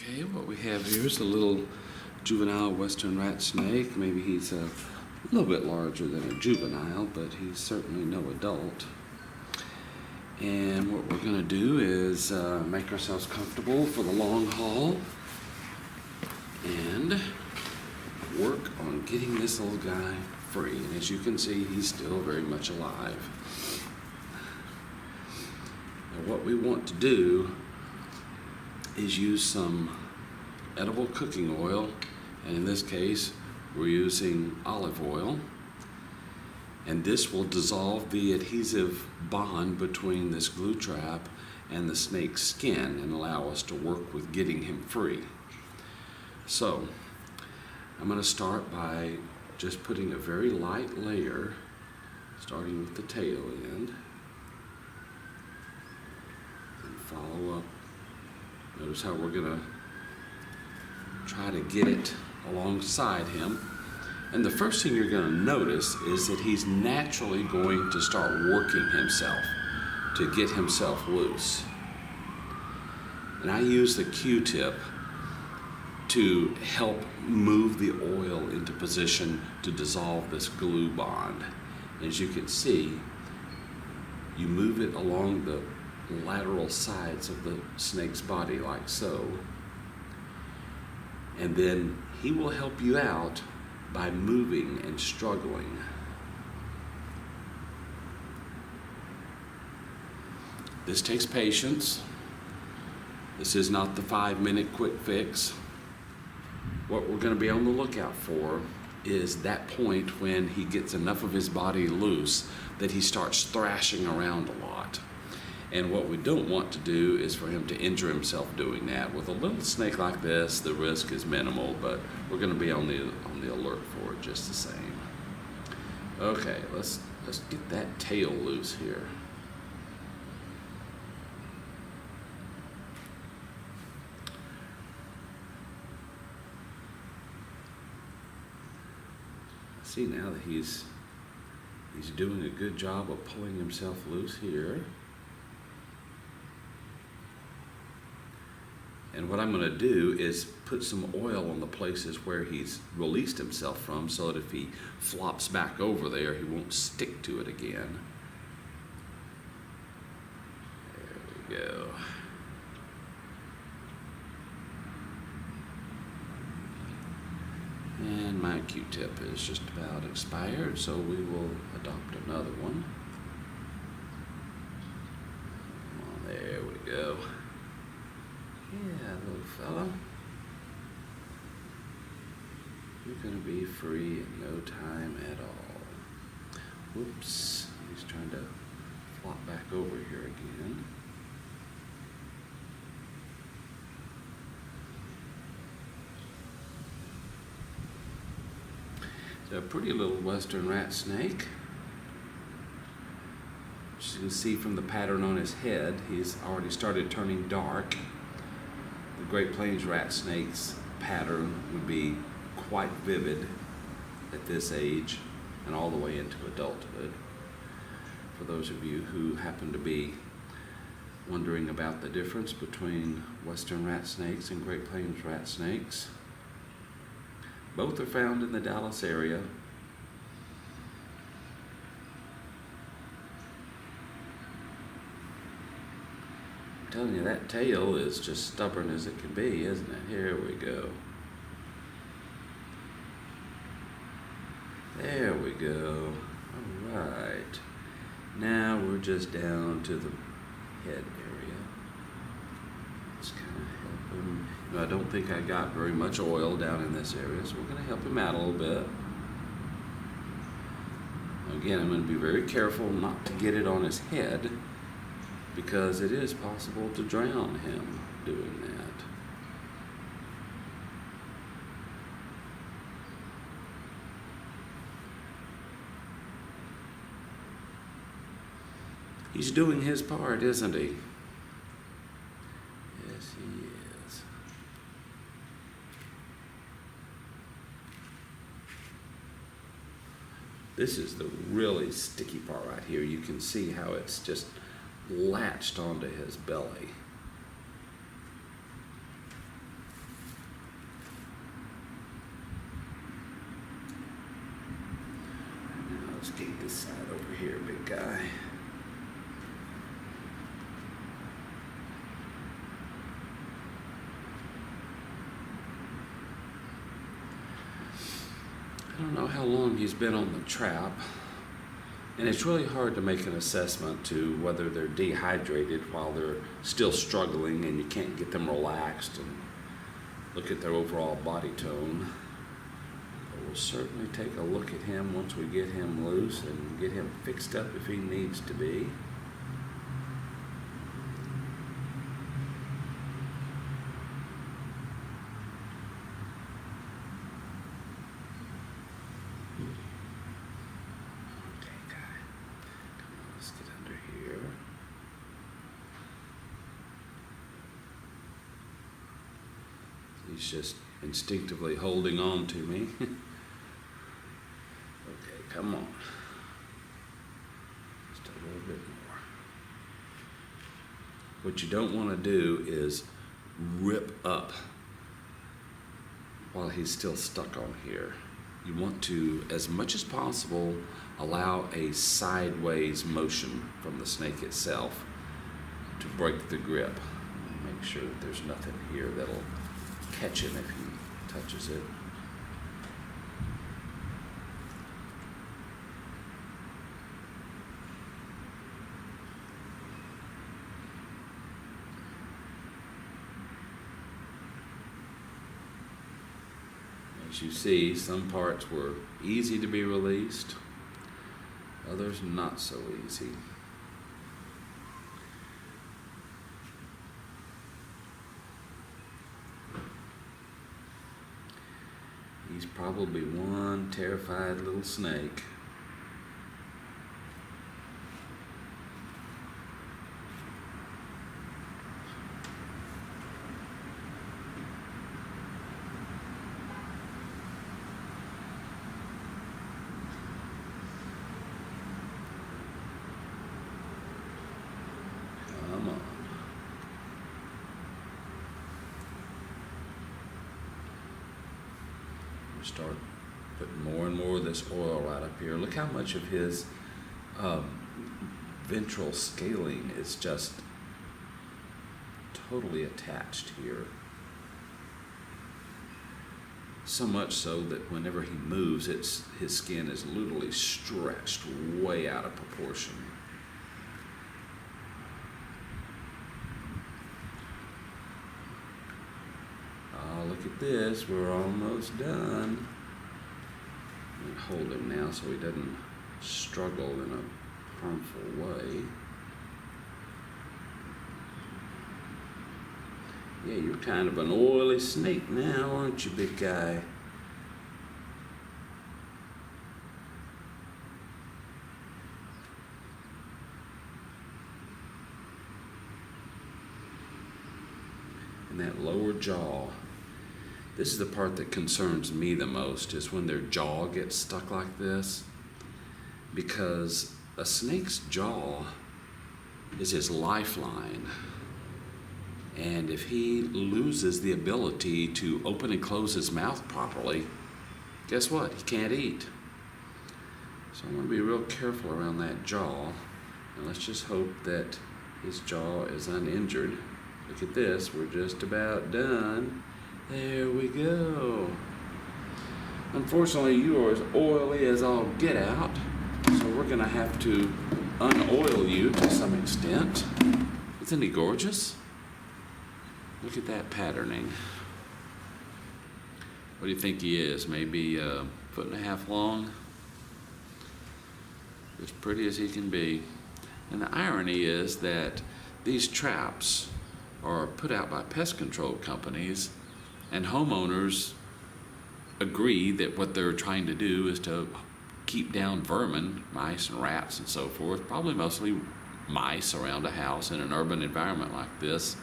Okay, what we have here is a little juvenile western rat snake. Maybe he's a little bit larger than a juvenile, but he's certainly no adult. And what we're going to do is make ourselves comfortable for the long haul and work on getting this little guy free. And as you can see, he's still very much alive. Now, what we want to do is use some edible cooking oil, and in this case we're using olive oil, and this will dissolve the adhesive bond between this glue trap and the snake's skin and allow us to work with getting him free. So I'm going to start by just putting a very light layer, starting with the tail end, and follow up. Notice how we're going to try to get it alongside him. And the first thing you're going to notice is that he's naturally going to start working himself to get himself loose. And I use the Q-tip to help move the oil into position to dissolve this glue bond. As you can see, you move it along the lateral sides of the snake's body like so, and then he will help you out by moving and struggling. This takes patience. This is not the 5-minute quick fix. What we're going to be on the lookout for is that point when he gets enough of his body loose that he starts thrashing around a lot. And what we don't want to do is for him to injure himself doing that. With a little snake like this, the risk is minimal, but we're going to be on the alert for it just the same. Okay, let's get that tail loose here. See now that he's doing a good job of pulling himself loose here. And what I'm going to do is put some oil on the places where he's released himself from, so that if he flops back over there, he won't stick to it again. There we go. And my Q-tip is just about expired, so we will adopt another one. There we go. Yeah, little fella. You're going to be free in no time at all. Whoops, he's trying to flop back over here again. It's a pretty little western rat snake. As you can see from the pattern on his head, he's already started turning dark. The Great Plains rat snake's pattern would be quite vivid at this age and all the way into adulthood. For those of you who happen to be wondering about the difference between western rat snakes and Great Plains rat snakes, both are found in the Dallas area. I'm telling you, that tail is just stubborn as it can be, isn't it? Here we go. There we go. All right. Now we're just down to the head area. Let's kind of help him. I don't think I got very much oil down in this area, so we're going to help him out a little bit. Again, I'm going to be very careful not to get it on his head, because it is possible to drown him doing that. He's doing his part, isn't he? Yes, he is. This is the really sticky part right here. You can see how it's just latched onto his belly. Get this side over here, big guy. I don't know how long he's been on the trap, and it's really hard to make an assessment to whether they're dehydrated while they're still struggling and you can't get them relaxed and look at their overall body tone. But we'll certainly take a look at him once we get him loose and get him fixed up if he needs to be. He's just instinctively holding on to me. Okay, come on. Just a little bit more. What you don't want to do is rip up while he's still stuck on here. You want to, as much as possible, allow a sideways motion from the snake itself to break the grip. Make sure that there's nothing here that'll catch him if he touches it. As you see, some parts were easy to be released, others not so easy. He's probably one terrified little snake. Come on. Start putting more and more of this oil right up here. Look how much of his ventral scaling is just totally attached here. So much so that whenever he moves, his skin is literally stretched way out of proportion. Look at this, we're almost done. Hold him now so he doesn't struggle in a harmful way. Yeah, you're kind of an oily snake now, aren't you, big guy? And that lower jaw. This is the part that concerns me the most, is when their jaw gets stuck like this, because a snake's jaw is his lifeline. And if he loses the ability to open and close his mouth properly, guess what? He can't eat. So I want to be real careful around that jaw. And let's just hope that his jaw is uninjured. Look at this, we're just about done. There we go. Unfortunately, you are as oily as all get out, so we're gonna have to unoil you to some extent. Isn't he gorgeous? Look at that patterning. What do you think he is? Maybe a 1.5 feet long? As pretty as he can be. And the irony is that these traps are put out by pest control companies, and homeowners agree that what they're trying to do is to keep down vermin, mice and rats and so forth, probably mostly mice around a house in an urban environment like this.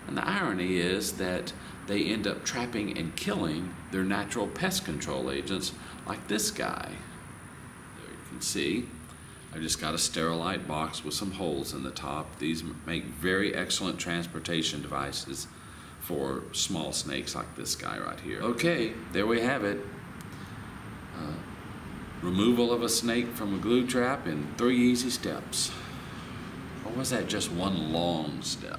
And the irony is that they end up trapping and killing their natural pest control agents, like this guy. There you can see. I've just got a Sterilite box with some holes in the top. These make very excellent transportation devices for small snakes like this guy right here. Okay, there we have it. Removal of a snake from a glue trap in 3 easy steps. Or was that just one long step?